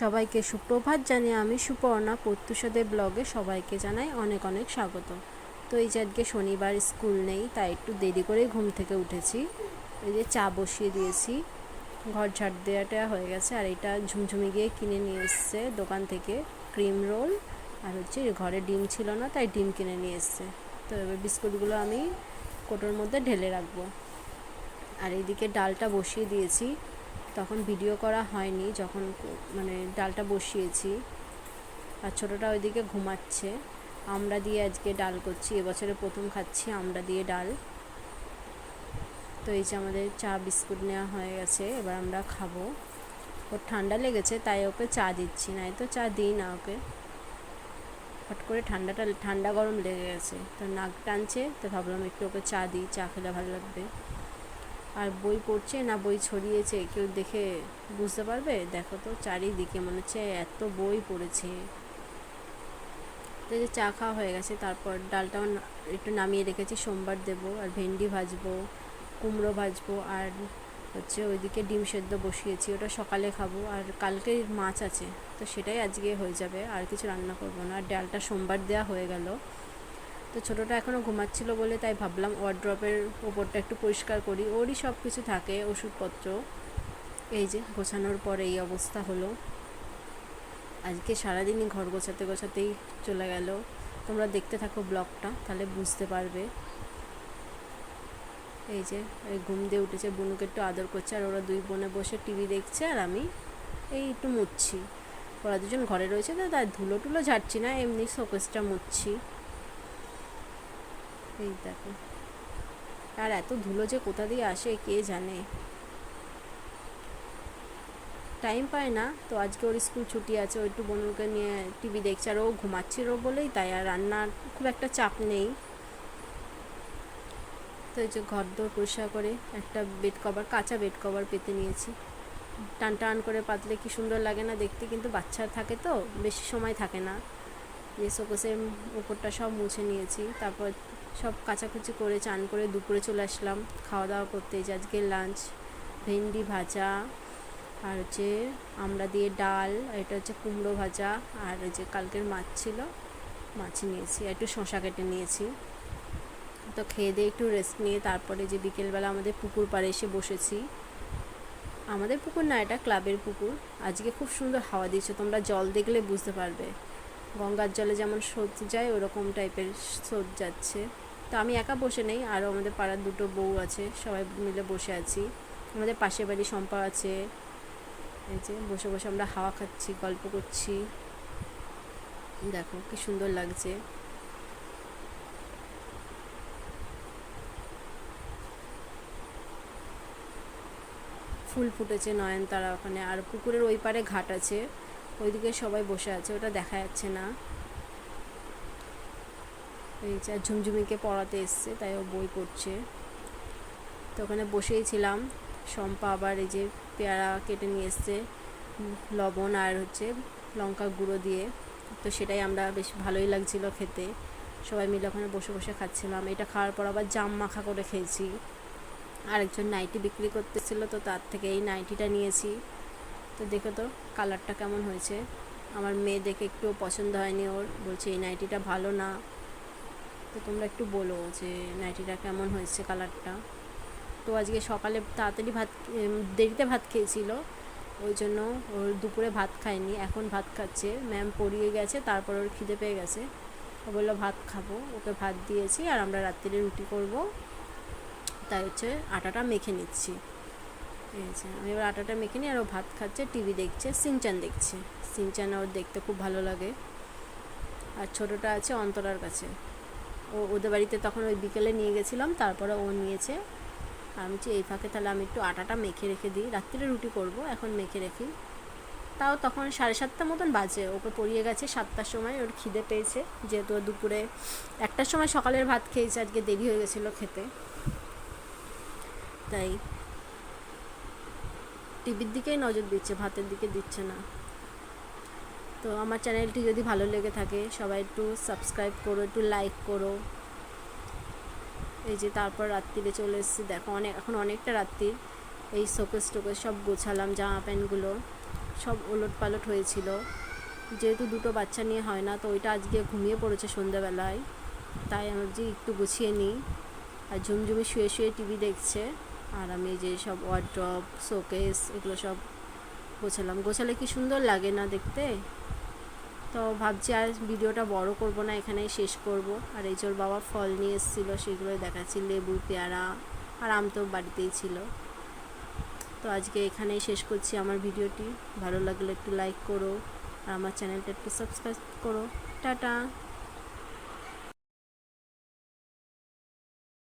সবাইকে সুপ্রভাত জানিয়ে আমি সুপর্ণা প্রত্যুষদের ব্লগে সবাইকে জানাই অনেক অনেক স্বাগত। তো এই যে আজকে শনিবার, স্কুল নেই, তাই একটু দেরি করে ঘুম থেকে উঠেছি। এই যে চা বসিয়ে দিয়েছি, ঘর ঝাড় দেওয়াটা হয়ে গেছে। আর এটা ঝুমঝুমি গিয়ে কিনে নিয়ে এসছে দোকান থেকে ক্রিম রোল, আর হচ্ছে ঘরে ডিম ছিল না তাই ডিম কিনে নিয়ে এসছে। তো এবার বিস্কুটগুলো আমি কোটোর মধ্যে ঢেলে রাখবো। আর এইদিকে ডালটা বসিয়ে দিয়েছি, তখন ভিডিও করা হয়নি যখন ডালটা বসিয়েছি। আর ছোটোটা ওইদিকে ঘুমাচ্ছে। আমড়া দিয়ে আজকে ডাল করছি, এবছরে প্রথম খাচ্ছি আমড়া দিয়ে ডাল। তো এই যে আমাদের চা বিস্কুট নেওয়া হয়ে গেছে, এবার আমরা খাবো। ওর ঠান্ডা লেগেছে তাই ওকে চা দিচ্ছি, না তো চা দিই না ওকে। হট করে ঠান্ডা গরম লেগে গেছে, তো নাক টানছে, তো ভাবলাম একটু ওকে চা দিই, চা খেলে ভালো লাগবে। আর বই পড়ছে না বই ছড়িয়েছে কেউ দেখে বুঝতে পারবে? দেখো তো চারিদিকে মনে হচ্ছে এত বই পড়েছে। তো যে চা খাওয়া হয়ে গেছে, তারপর ডালটাও একটু নামিয়ে রেখেছি, সোমবার দেবো। আর ভেন্ডি ভাজবো, কুমড়ো ভাজবো, আর হচ্ছে ওইদিকে ডিম সেদ্ধ বসিয়েছি, ওটা সকালে খাবো। আর কালকে মাছ আছে, তো সেটাই আজকে হয়ে যাবে, আর কিছু রান্না করবো না। আর ডালটা সোমবার দেওয়া হয়ে গেল। তো ছোটোটা এখনও ঘুমাচ্ছিল বলে তাই ভাবলাম ওয়ার্ড্রপের ওপরটা একটু পরিষ্কার করি, ওরই সব কিছু থাকে, ওষুধপত্র। এই যে গোছানোর পরে এই অবস্থা হলো। আজকে সারাদিনই ঘর গোছাতে গোছাতেই চলে গেল। তোমরা দেখতে থাকো ব্লগটা, তাহলে বুঝতে পারবে। এই যে ঘুম দিয়ে উঠেছে, বুনুকে একটু আদর করছে, আর ওরা দুই বোনে বসে টিভি দেখছে, আর আমি এই একটু মুছছি। ওরা দুজন ঘরে রয়েছে তো তাই ধুলো টুলো ঝাড়ছি না, এমনি শোকেসটা মুছছি। এই দেখো, আর এত ধুলো যে কোথা দিয়ে আসে কে জানে। টাইম পায় না, তো আজকে ওর স্কুল ছুটি আছে, ও একটু বনুকে নিয়ে টিভি দেখছে, আর ও ঘুমাচ্ছিল বলেই তাই, আর রান্নার খুব একটা চাপ নেই। তো এই যে ঘর দোর পরিষ্কার করে একটা বেড কভার, কাঁচা বেড কভার পেতে নিয়েছি। টান টান করে পাতলে কি সুন্দর লাগে না দেখতে, কিন্তু বাচ্চা থাকে তো বেশি সময় থাকে না। যে শোকেসের উপরটা সব মুছে নিয়েছি, তারপর সব কাচাকুচি করে চান করে দুপুরে চলে আসলাম খাওয়া দাওয়া করতে। যে আজকে লাঞ্চ ভেন্ডি ভাজা, আর হচ্ছে আমড়া দিয়ে ডাল, আর এটা হচ্ছে কুমড়ো ভাজা, আর যে কালকের মাছ ছিল, মাছ নিয়েছি, একটু শসা কেটে নিয়েছি। তো খেয়ে দিয়ে একটু রেস্ট নিয়ে তারপরে যে বিকেলবেলা আমাদের পুকুর পাড়ে এসে বসেছি। আমাদের পুকুর না, এটা ক্লাবের পুকুর। আজকে খুব সুন্দর হাওয়া দিচ্ছে, তোমরা জল দেখলে বুঝতে পারবে। গঙ্গার জলে যেমন স্রোত যায় ওরকম টাইপের স্রোত যাচ্ছে। তো আমি একা বসে নেই, আরও আমাদের পাড়ার দুটো বউ আছে, সবাই মিলে বসে আছি। আমাদের পাশের বাড়ি শম্পা আছে। এই যে বসে বসে আমরা হাওয়া খাচ্ছি, গল্প করছি। দেখো কি সুন্দর লাগছে। ফুল ফুটেছে নয়নতারা ওখানে, আর পুকুরের ওই পারে ঘাট আছে, ওইদিকে সবাই বসে আছে, ওটা দেখা যাচ্ছে না। এই যে ঝুমঝুমিকে পড়াতে এসছে, তাই ও বই পড়ছে। তো ওখানে বসেই ছিলাম। শম্পা আবার এই যে পেয়ারা কেটে নিয়ে এসছে লবণ আর হচ্ছে লঙ্কা গুঁড়ো দিয়ে, তো সেটাই আমরা বেশ ভালোই লাগছিল খেতে। সবাই মিলে ওখানে বসে বসে খাচ্ছিলাম। এটা খাওয়ার পর আবার জাম মাখা করে খেয়েছি। আরেকজন নাইটি বিক্রি করতেছিল, তো তার থেকে এই নাইটিটা নিয়েছি। তো দেখো তো কালারটা কেমন হয়েছে। আমার মেয়ে দেখে একটু পছন্দ হয়নি, ওর বলছে এই নাইটিটা ভালো না। তো তোমরা একটু বলো যে নাইটিটা কেমন হয়েছে কালারটা। তো আজকে সকালে তাড়াতাড়ি দেরিতে ভাত খেয়েছিল, ওই জন্য ওর দুপুরে ভাত খায়নি, এখন ভাত খাচ্ছে। ম্যাম পড়িয়ে গেছে, তারপর ওর খিদে পেয়ে গেছে, ও বললো ভাত খাবো, ওকে ভাত দিয়েছি। আর আমরা রাত্রিরে রুটি করব, তাই হচ্ছে আটাটা মেখে নিচ্ছি। এই যে আমি এবার আটাটা মেখে নিই, আর ও ভাত খাচ্ছে, টিভি দেখছে, সিনচান দেখছে। সিনচান ওর দেখতে খুব ভালো লাগে। আর ছোটোটা আছে অন্তরার কাছে, ওদের বাড়িতে তখন ওই বিকেলে নিয়ে গেছিলাম, তারপরে ও নিয়েছে। আমি এই ফাঁকে তাহলে আমি একটু আটাটা মেখে রেখে দিই, রাত্রিরে রুটি করব, এখন মেখে রেখি। তাও তখন 7:30 মতন বাজে, ওকে পড়িয়ে গেছে 7টার সময়, ওর খিদে পেয়েছে, যেহেতু দুপুরে 1টার সময় সকালের ভাত খেয়েছে, আজকে দেরি হয়ে গেছিলো খেতে, তাই টিভির দিকেই নজর দিচ্ছে, ভাতের দিকে দিচ্ছে না। তো আমার চ্যানেলটি যদি ভালো লেগে থাকে সবাই একটু সাবস্ক্রাইব করো, একটু লাইক করো। এই যে তারপর রাত্রিরে চলে এসেছি, দেখো এখন অনেকটা রাত্রি। এই শোকেস টোকেস সব গোছালাম, জামা প্যান্টগুলো সব ওলট পালট হয়েছিল, যেহেতু দুটো বাচ্চা নিয়ে হয় না, তো ওইটা আজকে ঘুমিয়ে পড়েছে সন্ধ্যাবেলায়, তাই আমি যে একটু গুছিয়ে নিই। আর ঝুমঝুমি শুয়ে শুয়ে টিভি দেখছে, আর আমি যে সব ওয়ার্ড্রপ শোকেস এগুলো সব গোছালাম। গোছালে কি সুন্দর লাগে না দেখতে। তো ভাবছি আর ভিডিওটা বড় করব না, এখানেই শেষ করব। আর এই ওর বাবা ফল নিয়ে এসেছিলো, সেগুলোই দেখাচ্ছি, লেবু, পেয়ারা আর আম তো বাড়িতেই ছিল। তো আজকে এখানেই শেষ করছি আমার ভিডিওটি। ভালো লাগলে একটু লাইক করো আর আমার চ্যানেলটা একটু সাবস্ক্রাইব করো। টাটা।